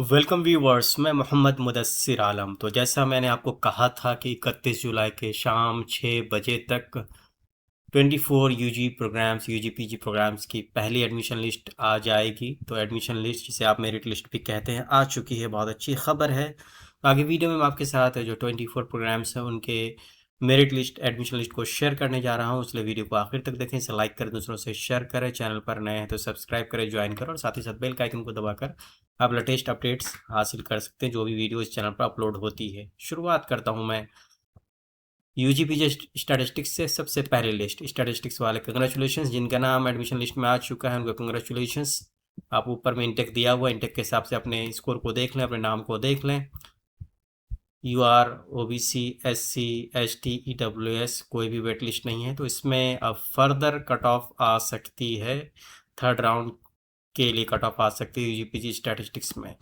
Welcome viewers. मैं मोहम्मद मुदस्सिर आलम। तो जैसा मैंने आपको कहा था कि 31 जुलाई के शाम 6 बजे तक 24 UG programs UG PG programs की पहली एडमिशन लिस्ट आ जाएगी। तो एडमिशन लिस्ट, जिसे आप मेरिट लिस्ट भी कहते हैं, आ चुकी है। बहुत अच्छी खबर है। आगे वीडियो में मैं आपके साथ जो 24 प्रोग्राम्स हैं उनके मेरिट लिस्ट, एडमिशन लिस्ट को शेयर करने जा रहा हूं। इसलिए वीडियो को आखिर तक देखें, इसे लाइक करें, दूसरों से शेयर करें। चैनल पर नए हैं तो सब्सक्राइब करें, ज्वाइन करें और साथ ही साथ बेल का आइकन को दबाकर आप लेटेस्ट अपडेट्स हासिल कर सकते हैं जो भी वीडियो इस चैनल पर अपलोड होती है। शुरुआत करता हूं मैं यूजीपीजी स्टैटिस्टिक्स से। सबसे पहले लिस्ट स्टैटिस्टिक्स वाले, कंग्रेचुलेशंस। जिनका नाम एडमिशन लिस्ट में आ चुका है उनको कंग्रेचुलेशंस। आप ऊपर में इंटेक दिया हुआ, इंटेक के हिसाब से अपने स्कोर को देख लें, अपने नाम को देख लें। U R OBC, SC, ST, EWS, कोई भी वेट लिस्ट नहीं है तो इसमें अब फर्दर कट ऑफ आ सकती है। थर्ड राउंड के लिए कट ऑफ आ सकती है यूजीपीजी स्टैटिस्टिक्स में।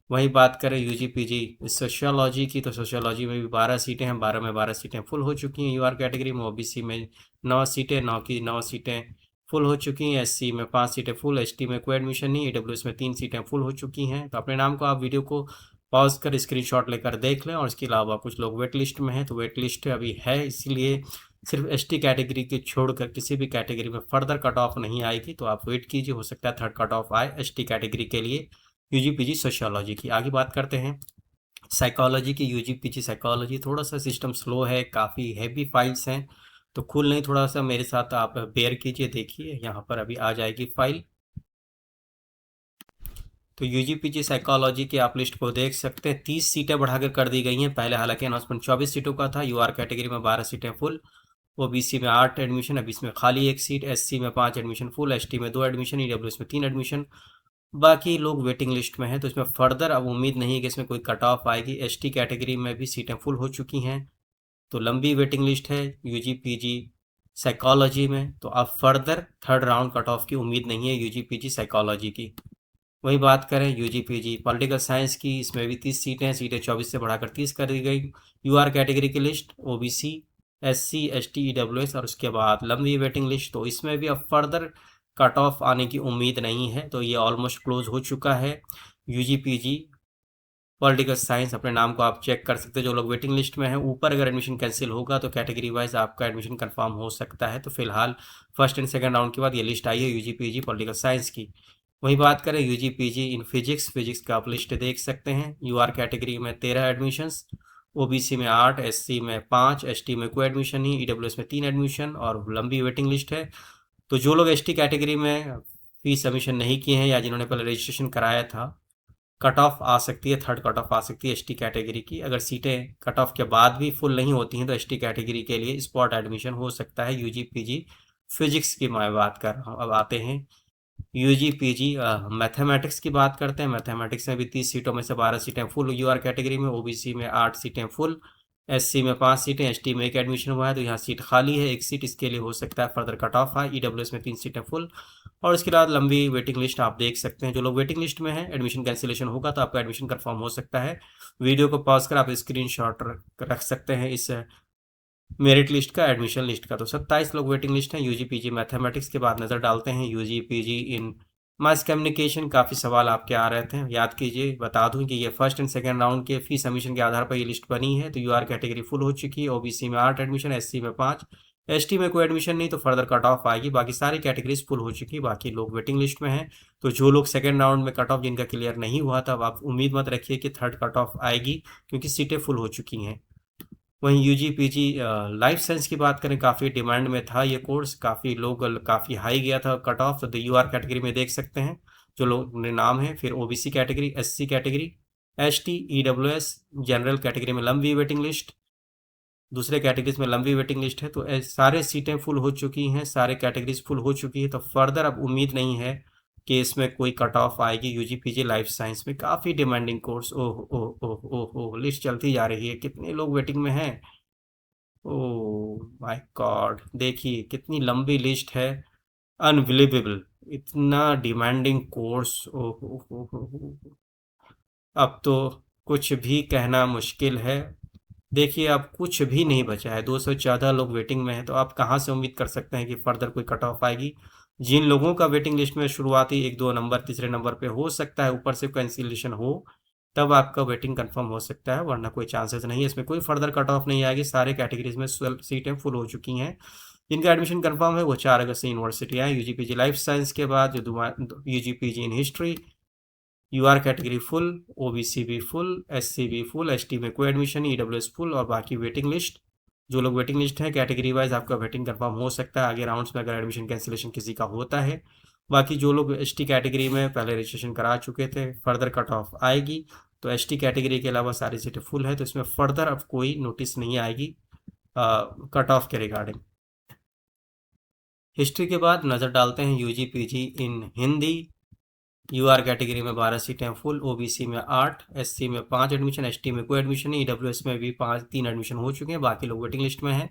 वही बात करें यूजीपीजी सोशियोलॉजी की, तो सोशियोलॉजी में भी 12 सीटें हैं। 12 में 12 सीटें फुल हो चुकी हैं। यूआर कैटेगरी में ओबीसी में 9 सीटें, 9 की 9 सीटें फुल हो चुकी हैं। एससी में 5 सीटें फुल, एसटी में कोई एडमिशन नहीं, ईडब्ल्यूएस में 3 सीटें फुल हो चुकी हैं। तो अपने नाम को आप वीडियो को पॉज कर स्क्रीनशॉट लेकर देख लें। और इसके अलावा कुछ लोग वेट लिस्ट में हैं, तो वेट लिस्ट अभी है, इसलिए सिर्फ एसटी कैटेगरी के छोड़कर किसी भी कैटेगरी में फर्दर कट ऑफ नहीं आएगी। तो आप वेट कीजिए, हो सकता है थर्ड कट ऑफ आए एसटी कैटेगरी के लिए यूजी पीजी सोशियोलॉजी की। आगे बात करते हैं साइकोलॉजी की। यूजी पीजी साइकोलॉजी थोड़ा सा सिस्टम स्लो है, काफ़ी हैवी फाइल्स हैं तो खुल नहीं। थोड़ा सा मेरे साथ आप बेयर कीजिए। देखिए यहाँ पर अभी आ जाएगी फाइल। तो यूजी पीजी साइकोलॉजी की आप लिस्ट को देख सकते हैं। 30 सीटें बढ़ाकर कर दी गई हैं। पहले हालांकि अनाउंसमेंट 24 सीटों का था। यूआर कैटेगरी में 12 सीटें फुल, ओबीसी में 8 एडमिशन, अब इसमें खाली 1 सीट, एससी में 5 एडमिशन फुल, एसटी में 2 एडमिशन, ईडब्ल्यूएस में 3 एडमिशन। बाकी लोग वेटिंग लिस्ट में हैं तो इसमें फर्दर अब उम्मीद नहीं है कि इसमें कोई कट ऑफ आएगी। एसटी कैटेगरी में भी सीटें फुल हो चुकी हैं तो लंबी वेटिंग लिस्ट है यूजी पीजी साइकोलॉजी में। तो अब further third round cut off की उम्मीद नहीं है यूजी पीजी साइकोलॉजी की। वही बात करें यूजी पीजी पॉलिटिकल साइंस की, इसमें भी 30 सीटें हैं। सीटें 24 से बढ़ाकर 30 कर दी गई। यूआर कैटेगरी की list OBC, SC, ST, EWS और उसके बाद लंबी वेटिंग लिस्ट। तो इसमें भी अब फर्दर कट ऑफ आने की उम्मीद नहीं है। तो ये ऑलमोस्ट क्लोज हो चुका है यूजी पीजी पॉलिटिकल साइंस। अपने नाम को आप चेक कर सकते हैं जो लोग वेटिंग लिस्ट में हैं। ऊपर अगर एडमिशन कैंसिल होगा तो कैटेगरी वाइज आपका एडमिशन कंफर्म हो सकता है। तो फिलहाल फर्स्ट एंड सेकंड राउंड के बाद ये लिस्ट आई है यूजी पीजी पॉलिटिकल साइंस की। वही बात करें UG PG in physics, physics का आप लिस्ट देख सकते हैं। यूआर कैटेगरी में 13 एडमिशन्स, ओबीसी में 8, एससी में 5, एसटी में कोई एडमिशन नहीं, ईडब्ल्यूएस में 3 एडमिशन और लंबी वेटिंग लिस्ट है। तो जो लोग एसटी कैटेगरी में फीस सबमिशन नहीं किए हैं या जिन्होंने पहले रजिस्ट्रेशन कराया था, कट ऑफ आ सकती है, थर्ड कट ऑफ आ सकती है एसटी कैटेगरी की। अगर सीटें कट ऑफ के बाद भी फुल नहीं होती हैं तो एसटी कैटेगरी के लिए स्पॉट एडमिशन हो सकता है यूजी पीजी फिजिक्स की मैं बात कर रहा हूँ। अब आते हैं यूजी पीजी मैथमेटिक्स की बात करते हैं। मैथमेटिक्स में भी 30 सीटों में से 12 सीटें फुल यूआर कैटेगरी में, ओबीसी में 8 सीटें फुल, एससी में 5 सीटें, एसटी में 1 एडमिशन हुआ है तो यहाँ सीट खाली है 1 सीट। इसके लिए हो सकता है फर्दर कट ऑफ आए। ईडब्ल्यूएस में 3 सीटें फुल और इसके बाद लंबी वेटिंग लिस्ट आप देख सकते हैं। जो लोग वेटिंग लिस्ट में हैं, एडमिशन कैंसिलेशन होगा तो आपका एडमिशन कंफर्म हो सकता है। वीडियो को पॉज कर आप स्क्रीन शॉट रख सकते हैं इस मेरिट लिस्ट का, एडमिशन लिस्ट का। तो 27 लोग वेटिंग लिस्ट हैं यूजी पीजी मैथमेटिक्स के बाद नज़र डालते हैं यूजी पीजी इन मास कम्युनिकेशन। काफ़ी सवाल आपके आ रहे थे, याद कीजिए। बता दूं कि ये फर्स्ट एंड सेकंड राउंड के फी सबमिशन के आधार पर ये लिस्ट बनी है। तो यूआर कैटेगरी फुल हो चुकी है, ओबीसी में 8 एडमिशन, एससी में 5, एसटी में कोई एडमिशन नहीं तो फर्दर कट ऑफ आएगी। बाकी सारी कैटेगरीज फुल हो चुकी, बाकी लोग वेटिंग लिस्ट में हैं। तो जो लोग सेकंड राउंड में कट ऑफ जिनका क्लियर नहीं हुआ था, अब आप उम्मीद मत रखिए कि थर्ड कट ऑफ आएगी क्योंकि सीटें फुल हो चुकी हैं। वहीं यूजी पीजी लाइफ साइंस की बात करें, काफ़ी डिमांड में था ये कोर्स, काफ़ी लोग, काफ़ी हाई गया था कट ऑफ। तो यूआर कैटेगरी में देख सकते हैं जो लोग ने नाम है। फिर OBC category, SC category, ST, EWS, general category में लंबी वेटिंग लिस्ट, दूसरे कैटेगरीज में लंबी वेटिंग लिस्ट है। तो सारे सीटें फुल हो चुकी हैं, सारे कैटेगरीज फुल हो चुकी है। तो फर्दर अब उम्मीद नहीं है कि इसमें कोई कट ऑफ आएगी यूजी पीजी लाइफ साइंस में। काफ़ी डिमांडिंग कोर्स। ओह ओह ओह ओह ओह, लिस्ट चलती जा रही है, कितने लोग वेटिंग में हैं। ओह माय गॉड, देखिए कितनी लंबी लिस्ट है। अनबिलीवेबल, इतना डिमांडिंग कोर्स। ओह ओह ओह ओह। अब तो कुछ भी कहना मुश्किल है। देखिए अब कुछ भी नहीं बचा है, 214 लोग वेटिंग में हैं तो आप कहाँ से उम्मीद कर सकते हैं कि फर्दर कोई कट ऑफ आएगी। जिन लोगों का वेटिंग लिस्ट में शुरुआती 1-2 नंबर तीसरे नंबर पे हो सकता है, ऊपर से कैंसिलेशन हो, तब आपका वेटिंग कंफर्म हो सकता है, वरना कोई चांसेस नहीं है। इसमें कोई फर्दर कट ऑफ नहीं आएगी, सारे कैटेगरीज में सीटें फुल हो चुकी हैं। जिनका एडमिशन कंफर्म है वो 4 अगस्त से यूनिवर्सिटी आए। यूजीपीजी लाइफ साइंस के बाद जो UG PG in history, UR category full, OBC भी फुल, एससी भी फुल, एसटी में कोई एडमिशन नहीं, ईडब्ल्यूएस फुल, और बाकी वेटिंग लिस्ट। जो लोग वेटिंग लिस्ट है कैटेगरी वाइज आपका वेटिंग कंफर्म हो सकता है आगे राउंड्स में, अगर एडमिशन कैंसिलेशन किसी का होता है। बाकी जो लोग एसटी कैटेगरी में पहले रजिस्ट्रेशन करा चुके थे, फर्दर कट ऑफ आएगी। तो एसटी कैटेगरी के अलावा सारी सीटें फुल है, तो इसमें फर्दर अब कोई नोटिस नहीं आएगी कट ऑफ के रिगार्डिंग। हिस्ट्री के बाद नज़र डालते हैं यूजी पीजी इन हिंदी। यूआर कैटेगरी में 12 सीटें फुल, ओबीसी में 8, एससी में 5 एडमिशन, एसटी में कोई एडमिशन नहीं, ईडब्ल्यूएस में भी 3 एडमिशन हो चुके हैं, बाकी लोग वेटिंग लिस्ट में हैं।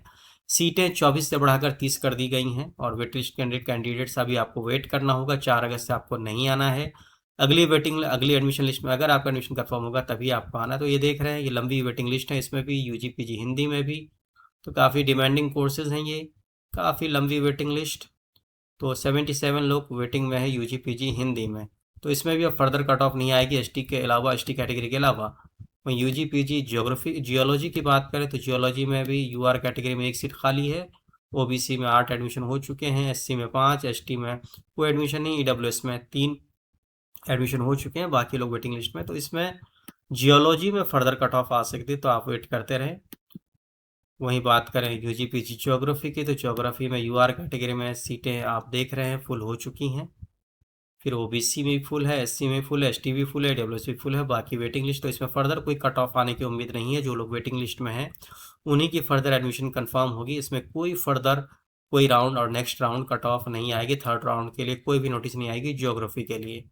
सीटें 24 से बढ़ाकर 30 कर दी गई हैं, और वेटिंग लिस्ट कैंडिडेट्स अभी आपको वेट करना होगा। 4 अगस्त से आपको नहीं आना है। अगली एडमिशन लिस्ट में अगर आपका एडमिशन कंफर्म होगा तभी आपको आना। तो ये देख रहे हैं, ये लंबी वेटिंग लिस्ट है, इसमें भी यूजी पीजी हिंदी में भी। तो काफ़ी डिमांडिंग कोर्सेज हैं ये, काफ़ी लंबी वेटिंग लिस्ट। तो 77 लोग वेटिंग में है यूजी पीजी हिंदी में। तो इसमें भी अब फर्दर कट ऑफ नहीं आएगी एसटी के अलावा, एसटी कैटेगरी के अलावा। वहीं यूजी पीजी जियोलॉजी की बात करें तो जियोलॉजी में भी यूआर कैटेगरी में 1 सीट खाली है। ओबीसी में 8 एडमिशन हो चुके हैं, एससी में 5, एसटी में कोई एडमिशन नहीं, ईडब्ल्यूएस में 3 एडमिशन हो चुके हैं, बाकी लोग वेटिंग लिस्ट में। तो इसमें जियोलॉजी में फर्दर कट ऑफ आ सकती है, तो आप वेट करते रहें। वहीं बात करें यूजी पीजी ज्योग्राफी की, तो ज्योग्राफी में यूआर कैटेगरी में सीटें आप देख रहे हैं फुल हो चुकी हैं। फिर ओबीसी में भी फुल है, एससी में फुल है, एसटी भी फुल है, डब्ल्यूएस भी फुल है, बाकी वेटिंग लिस्ट। तो इसमें फर्दर कोई कट ऑफ आने की उम्मीद नहीं है। जो लोग वेटिंग लिस्ट में हैं उन्हीं की फर्दर एडमिशन कंफर्म होगी। इसमें कोई फर्दर कोई राउंड और नेक्स्ट राउंड कट ऑफ नहीं आएगी। थर्ड राउंड के लिए कोई भी नोटिस नहीं आएगी ज्योग्राफी के लिए।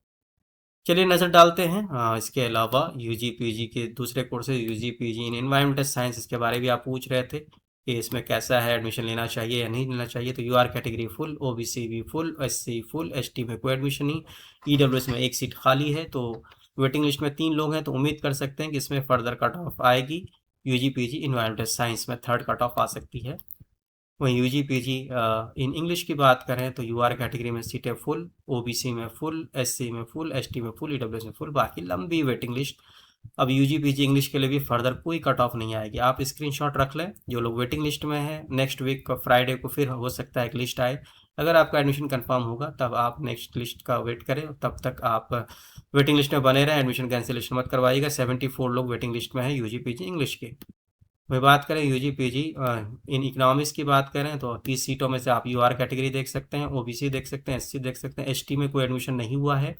चलिए नज़र डालते हैं इसके अलावा यूजी पीजी के दूसरे कोर्सेज, यूजी पीजी इन एनवायरमेंटल साइंस, इसके बारे में भी आप पूछ रहे थे कि इसमें कैसा है, एडमिशन लेना चाहिए या नहीं लेना चाहिए। तो यूआर कैटेगरी फुल, ओबीसी भी फुल, एससी फुल, एसटी में कोई एडमिशन नहीं, ईडब्ल्यूएस में 1 सीट खाली है। तो वेटिंग लिस्ट में 3 लोग हैं, तो उम्मीद कर सकते हैं कि इसमें फर्दर कट ऑफ आएगी। यूजी पीजी इन्वायरमेंटल साइंस में थर्ड कट ऑफ आ सकती है। वहीं यूजी पीजी इन इंग्लिश की बात करें तो यूआर कैटेगरी में सीटें फुल, ओबीसी में फुल, एससी में फुल, एसटी में फुल, ईडब्ल्यूएस में फुल, बाकी लंबी वेटिंग लिस्ट। अब यूजी पीजी इंग्लिश के लिए भी फर्दर कोई कट ऑफ नहीं आएगी। आप स्क्रीनशॉट रख लें जो लोग वेटिंग लिस्ट में हैं। नेक्स्ट वीक फ्राइडे को फिर हो सकता है एक लिस्ट आए। अगर आपका एडमिशन कंफर्म होगा तब आप नेक्स्ट लिस्ट का वेट करें, तब तक आप वेटिंग लिस्ट में बने रहें, एडमिशन कैंसिलेशन मत करवाइएगा। 74 लोग वेटिंग लिस्ट में है यूजी पीजी इंग्लिश के। वही बात करें यूजी पीजी इन इकोनॉमिक्स की बात करें तो 30 सीटों में से आप यूआर कैटेगरी देख सकते हैं, ओबीसी देख सकते हैं, एससी देख सकते हैं, एसटी में कोई एडमिशन नहीं हुआ है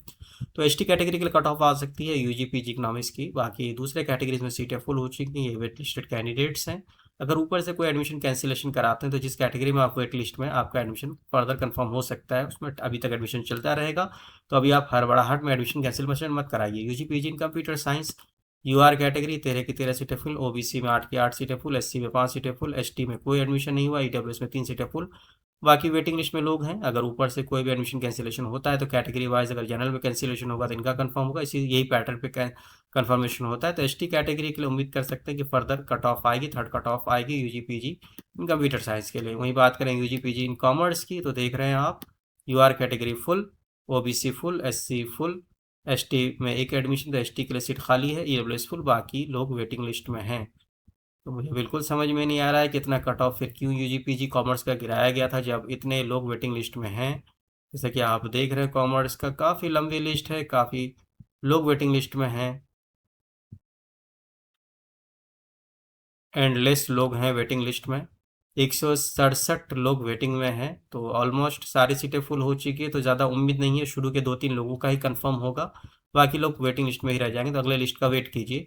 तो एसटी कैटेगरी के लिए कट ऑफ आ सकती है यूजी पीजी इकोनॉमिक्स की। बाकी दूसरे कैटेगरीज में सीटें फुल हो चुकी हैं, ये वेट लिस्टेड कैंडिडेट्स हैं। अगर ऊपर से कोई एडमिशन कैंसिलेशन कराते हैं तो जिस कैटेगरी में आप वेट लिस्ट में, आपका एडमिशन फर्दर कंफर्म हो सकता है, उसमें अभी तक एडमिशन चलता रहेगा। तो अभी आप हड़बड़ाहट में एडमिशन कैंसिलेशन मत कराइए। UG PG in computer science UR category 13 की 13 सीटें फुल, ओबीसी में 8 की 8 सीटें फुल, एससी में 5 सीटें फुल, एसटी में कोई एडमिशन नहीं हुआ, ईडब्ल्यूएस में 3 सीटें फुल, बाकी वेटिंग लिस्ट में लोग हैं। अगर ऊपर से कोई भी एडमिशन कैंसिलेशन होता है तो कैटेगरी वाइज, अगर जनरल में कैंसिलेशन होगा तो इनका कंफर्म होगा, इसी यही पैटर्न पे कंफर्मेशन होता है। तो एसटी कैटेगरी के लिए उम्मीद कर सकते हैं कि फर्दर कट ऑफ आएगी, थर्ड कट ऑफ आएगी UG PG in computer science के लिए। वहीं बात करें यूजी पीजी इन कॉमर्स की तो देख रहे हैं आप UR category full, OBC full, SC full, ST में 1 एडमिशन, तो एसटी के लिए सीट खाली है, ईडब्ल्यूएस फुल, बाकी लोग वेटिंग लिस्ट में हैं। तो मुझे बिल्कुल समझ में नहीं आ रहा है कि इतना कट ऑफ फिर क्यों यूजी पीजी कॉमर्स का गिराया गया था जब इतने लोग वेटिंग लिस्ट में हैं। जैसा कि आप देख रहे हैं कॉमर्स का काफ़ी लंबी लिस्ट है, काफ़ी लोग वेटिंग लिस्ट में हैं, एंडलेस लोग हैं वेटिंग लिस्ट में। 167 लोग वेटिंग में हैं, तो ऑलमोस्ट सारी सीटें फुल हो चुकी है। तो ज़्यादा उम्मीद नहीं है, शुरू के 2-3 लोगों का ही कंफर्म होगा, बाकी लोग वेटिंग लिस्ट में ही रह जाएंगे। तो अगले लिस्ट का वेट कीजिए।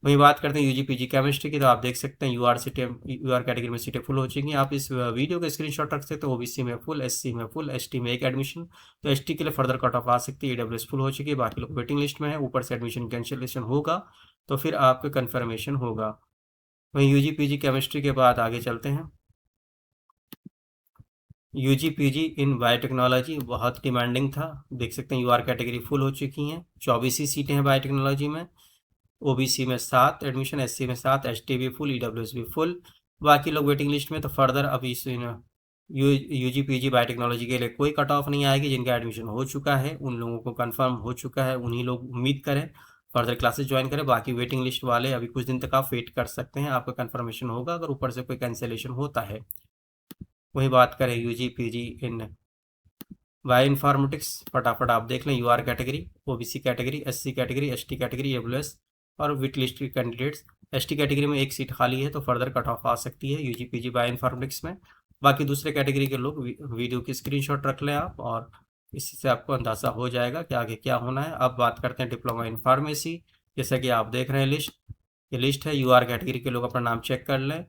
वही बात करते हैं यूजी पीजी केमिस्ट्री की, तो आप देख सकते हैं यूआर कैटेगरी में सीटें फुल हो चुकी हैं। आप इस वीडियो का स्क्रीनशॉट रख सकते हैं। ओबीसी में फुल, एससी में फुल, एसटी में 1 एडमिशन, तो एसटी के लिए फर्दर कट ऑफ आ सकती है। ईडब्ल्यूएस फुल हो चुकी है, बाकी लोग वेटिंग लिस्ट में है। ऊपर से एडमिशन कैंसिलेशन होगा तो फिर आपका कन्फर्मेशन होगा। वहीं यूजी पीजी केमिस्ट्री के बाद आगे चलते हैं। यूजी पीजी इन बायोटेक्नोलॉजी बहुत डिमांडिंग था, देख सकते हैं यूआर कैटेगरी फुल हो चुकी हैं। 24 ही सीटें हैं बायोटेक्नोलॉजी में। ओबीसी में 7 एडमिशन, एससी में 7, एसटी भी फुल, ईडब्ल्यूएस भी फुल, बाकी लोग वेटिंग लिस्ट में। तो फर्दर अभी यूजी पीजी बायोटेक्नोलॉजी के लिए कोई कट ऑफ नहीं आएगी। जिनका एडमिशन हो चुका है उन लोगों को कंफर्म हो चुका है, उन्हीं लोग उम्मीद करें फर्दर क्लासेस ज्वाइन करें। बाकी वेटिंग लिस्ट वाले अभी कुछ दिन तक आप वेट कर सकते हैं, आपका कंफर्मेशन होगा अगर ऊपर से कोई कैंसिलेशन होता है। वही बात करें UG PG in bioinformatics, फटाफट आप देख लें। UR category, OBC category, SC category, ST category, EWS और विट लिस्ट के कैंडिडेट्स। एसटी कैटेगरी में एक सीट खाली है तो फर्दर कट ऑफ आ सकती है यूजी पीजी बायो इन्फॉर्मेटिक्स में। बाकी दूसरे कैटेगरी के लोग वीडियो की स्क्रीनशॉट रख लें आप, और इसी से आपको अंदाज़ा हो जाएगा कि आगे क्या होना है। अब बात करते हैं डिप्लोमा इन फार्मेसी। जैसा कि आप देख रहे हैं लिस्ट, ये लिस्ट है। यूआर कैटेगरी के लोग अपना नाम चेक कर लें।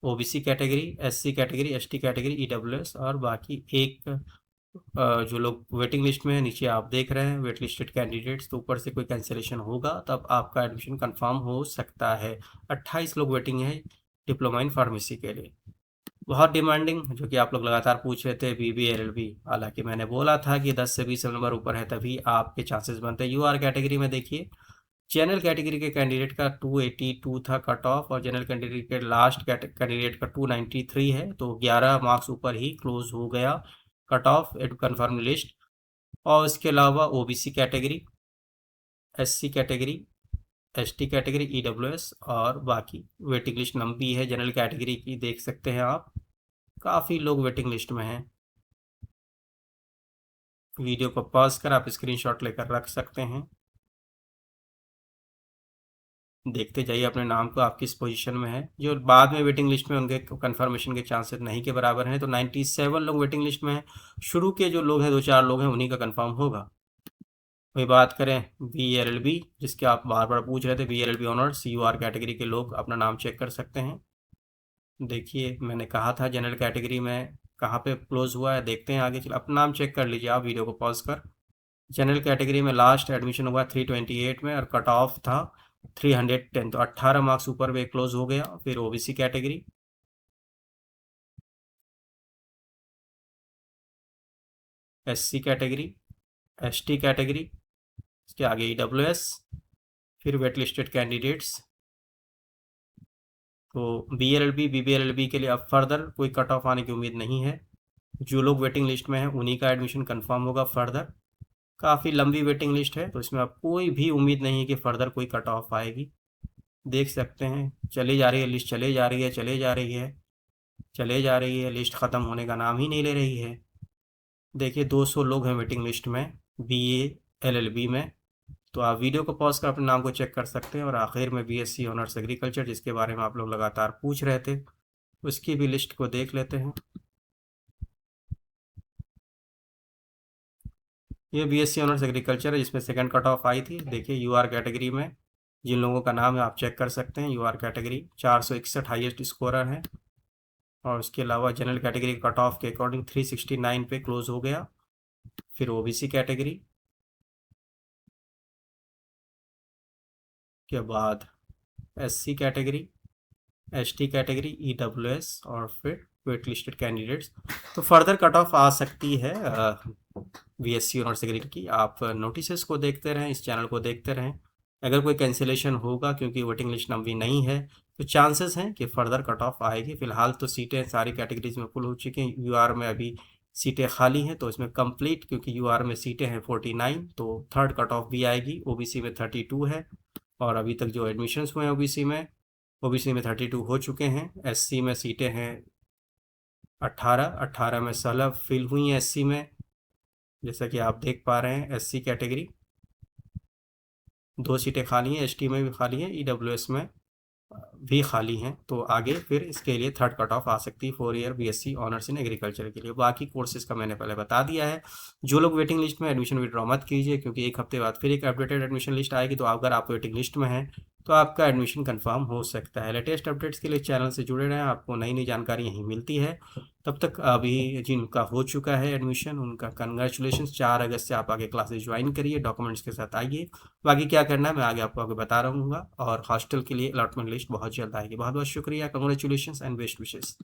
OBC category, SC category, ST category, EWS और बाकी एक जो लोग वेटिंग लिस्ट में हैं, नीचे आप देख रहे हैं वेट लिस्टेड कैंडिडेट्स। तो ऊपर से कोई कैंसिलेशन होगा तब आपका एडमिशन कंफर्म हो सकता है। 28 लोग वेटिंग है डिप्लोमा इन फार्मेसी के लिए। बहुत डिमांडिंग, जो कि आप लोग लगातार पूछ रहे थे, बीबी एलएलबी। हालांकि मैंने बोला था कि 10 से 20 नंबर ऊपर है तभी आपके चांसेस बनते हैं। यूआर कैटेगरी में देखिए, जनरल कैटेगरी के कैंडिडेट का 282 था कट ऑफ, और जनरल कैटेगरी के लास्ट कैंडिडेट का 293 है, तो 11 मार्क्स ऊपर ही क्लोज हो गया cut off at confirm list. और इसके अलावा OBC category, SC category, ST category, EWS और बाकी वेटिंग लिस्ट लंबी है। जनरल कैटेगरी की देख सकते हैं आप, काफ़ी लोग वेटिंग लिस्ट में हैं। वीडियो को पॉज कर आप स्क्रीनशॉट लेकर रख सकते हैं, देखते जाइए अपने नाम को, आप किस पोजीशन में है। जो बाद में वेटिंग लिस्ट में उनके कंफर्मेशन के चांसेस नहीं के बराबर हैं। तो 97 लोग वेटिंग लिस्ट में हैं। शुरू के जो लोग हैं, 2-4 लोग हैं, उन्हीं का कंफर्म होगा। वही बात करें BLLB, जिसके आप बार बार पूछ रहे थे, BLLB ऑनर्स CUR कैटेगरी के लोग अपना नाम चेक कर सकते हैं। देखिए मैंने कहा था जनरल कैटेगरी में कहाँ पे क्लोज हुआ है, देखते हैं आगे चल। अपना नाम चेक कर लीजिए आप वीडियो को पॉज कर। जनरल कैटेगरी में लास्ट एडमिशन हुआ 328 में और कट ऑफ था 310, तो 18 मार्क्स ऊपर वे क्लोज हो गया। फिर OBC category, SC category, ST category, इसके आगे ईडब्ल्यूएस, फिर वेट लिस्टेड कैंडिडेट्स। तो BLLB BBLLB के लिए अब फर्दर कोई कट ऑफ आने की उम्मीद नहीं है। जो लोग वेटिंग लिस्ट में हैं उन्हीं का एडमिशन कंफर्म होगा फर्दर। काफ़ी लंबी वेटिंग लिस्ट है, तो इसमें अब कोई भी उम्मीद नहीं है कि फर्दर कोई कट ऑफ आएगी। देख सकते हैं चली जा रही है लिस्ट, चले जा रही है, चले जा रही है, चले जा रही है, लिस्ट ख़त्म होने का नाम ही नहीं ले रही है। देखिए 200 लोग हैं वेटिंग लिस्ट में BA LLB में। तो आप वीडियो को पॉज कर अपने नाम को चेक कर सकते हैं। और आखिर में BSc ऑनर्स एग्रीकल्चर, जिसके बारे में आप लोग लगातार पूछ रहे थे, उसकी भी लिस्ट को देख लेते हैं। ये BSc ऑनर्स एग्रीकल्चर है, जिसमें सेकंड कट ऑफ आई थी। देखिए यूआर कैटेगरी में जिन लोगों का नाम है आप चेक कर सकते हैं। यूआर कैटेगरी 461 हाईएस्ट स्कोरर है, और उसके अलावा जनरल कैटेगरी कट ऑफ के अकॉर्डिंग 369 पे क्लोज हो गया। फिर ओबीसी कैटेगरी के बाद SC category, ST category, EWS और फिर वेट लिस्टेड कैंडिडेट्स। तो फर्दर कट ऑफ आ सकती है BSc ऑनर्स एग्री की। आप नोटिस को देखते रहें, इस चैनल को देखते रहें। अगर कोई कैंसिलेशन होगा क्योंकि वेटिंग लिस्ट लंबी नहीं है, तो चांसेस हैं कि फर्दर कट ऑफ आएगी। फिलहाल तो सीटें सारी कैटेगरीज में फुल हो चुकी हैं। यूआर में अभी सीटें खाली हैं, तो इसमें कंप्लीट, क्योंकि यूआर में सीटें हैं 49, तो थर्ड कट ऑफ भी आएगी। ओबीसी में 32 है, और अभी तक जो एडमिशन्स हुए हैं ओबीसी में 32 हो चुके हैं। एससी में सीटें हैं 18 में 16 फिल हुई हैं एससी में, जैसा कि आप देख पा रहे हैं। एससी कैटेगरी 2 सीटें खाली हैं, एसटी में भी खाली है, ईडब्ल्यूएस में भी खाली हैं। तो आगे फिर इसके लिए थर्ड कट ऑफ आ सकती है 4 year BSc honours in agriculture के लिए। बाकी कोर्सेज का मैंने पहले बता दिया है। जो लोग वेटिंग लिस्ट में एडमिशन विड्रॉ मत कीजिए, क्योंकि एक हफ्ते बाद फिर एक अपडेटेड एडमिशन लिस्ट आएगी। तो अगर आप वेटिंग लिस्ट में हैं तो आपका एडमिशन कंफर्म हो सकता है। लेटेस्ट अपडेट्स के लिए चैनल से जुड़े रहें, आपको नई नई जानकारी यहीं मिलती है। तब तक अभी जिनका हो चुका है एडमिशन उनका कंग्रेचुलेशन। 4 अगस्त से आप आगे क्लासेस ज्वाइन करिए, डॉक्यूमेंट्स के साथ आइए। बाकी क्या करना है मैं आगे आपको बता रहूँगा। और हॉस्टल के लिए अलॉटमेंट लिस्ट बहुत जल्द आएगी। बहुत बहुत शुक्रिया, कंग्रेचुलेशन एंड बेस्ट विशेस।